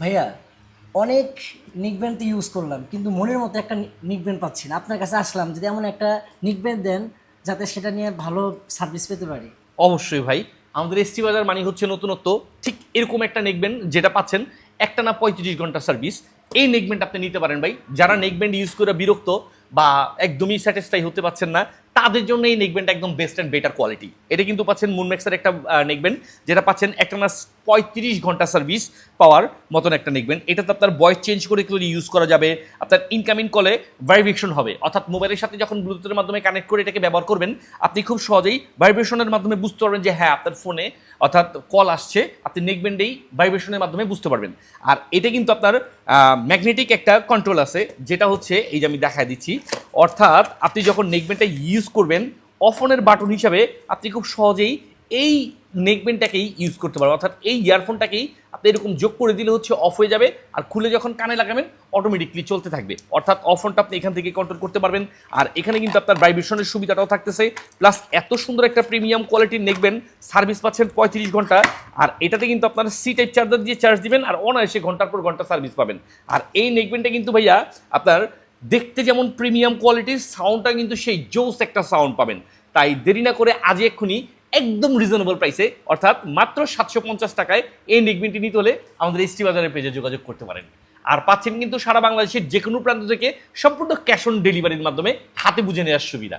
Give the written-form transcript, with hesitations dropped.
ভাইয়া অনেক নিকব্যান্ড তো ইউজ করলাম কিন্তু মনের মতো একটা নিকব্যান্ড পাচ্ছি না। আপনার কাছে আসলাম যদি এমন একটা নিকব্যান্ড দেন যাতে সেটা নিয়ে ভালো সার্ভিস পেতে পারি। অবশ্যই ভাই, আমাদের এসটি বাজার মানে হচ্ছে নতুনত্ব। ঠিক এরকম একটা নেকবেন্ড যেটা পাচ্ছেন একটা না 35 ঘন্টা সার্ভিস, এই নেকবেন্ড আপনি নিতে পারেন ভাই। যারা নেকবেন্ড ইউজ করে বিরক্ত বা একদমই স্যাটিসফাই হতে পারছেন না, তাদের জন্য এই নেকবেন্ড একদম বেস্ট অ্যান্ড বেটার কোয়ালিটি। এটা কিন্তু পাচ্ছেন মুনম্যাক্সের একটা নেকবেন্ড, যেটা পাচ্ছেন একটা না 35 ঘন্টা সার্ভিস পাওয়ার মতন একটা নেকবেন্ড। এটাতে আপনার ভয়েস চেঞ্জ করে ইউজ করা যাবে, আপনার ইনকামিং কলে ভাইব্রেশন হবে, অর্থাৎ মোবাইলের সাথে যখন ব্লুটুথের মাধ্যমে কানেক্ট করে এটাকে ব্যবহার করবেন, আপনি খুব সহজেই ভাইব্রেশনের মাধ্যমে বুঝতে পারবেন যে হ্যাঁ আপনার ফোনে অর্থাৎ কল আসছে, আপনি নেকবেন্ডেই ভাইব্রেশনের মাধ্যমে বুঝতে পারবেন। আর এটা কিন্তু আপনার ম্যাগনেটিক একটা কন্ট্রোল আছে, যেটা হচ্ছে এই যে আমি দেখায় দিচ্ছি। অর্থাৎ আপনি যখন নেকবেন্ডটা ইউজ করবেন, অফনের বাটন হিসাবে আপনি খুব সহজেই এই নেকবেন্ডটাকেই ইউজ করতে পারবেন। অর্থাৎ এই ইয়ারফোনটাকেই আপনি এরকম যোগ করে দিলে হচ্ছে অফ হয়ে যাবে, আর খুলে যখন কানে লাগাবেন অটোমেটিকলি চলতে থাকবে। অর্থাৎ অফনটা আপনি এখান থেকে কন্ট্রোল করতে পারবেন। আর এখানে কিন্তু আপনার ভাইব্রেশনের সুবিধাটাও থাকতেছে, প্লাস এত সুন্দর একটা প্রিমিয়াম কোয়ালিটির নেকবেন্ড, সার্ভিস পাচ্ছেন 35 ঘন্টা। আর এটাতে কিন্তু আপনার সি টাইপ চার্জার দিয়ে চার্জ দিবেন আর অনায়াসে ঘন্টার পর ঘন্টা সার্ভিস পাবেন। আর এই নেকবেন্ডটা কিন্তু ভাইয়া আপনার দেখতে যেমন প্রিমিয়াম কোয়ালিটির, সাউন্ডটা কিন্তু সেই জোস একটা সাউন্ড পাবেন। তাই দেরি না করে আজই এক্ষুনি একদম রিজনেবল প্রাইসে অর্থাৎ মাত্র 750 টাকায় এই নেকবেন্ডটি নিতে হলে আমাদের এসটি বাজারের পেজে যোগাযোগ করতে পারেন। আর পাচ্ছেন কিন্তু সারা বাংলাদেশের যে কোনো প্রান্ত থেকে সম্পূর্ণ ক্যাশ অন ডেলিভারির মাধ্যমে হাতে বুঝে নেওয়ার সুবিধা।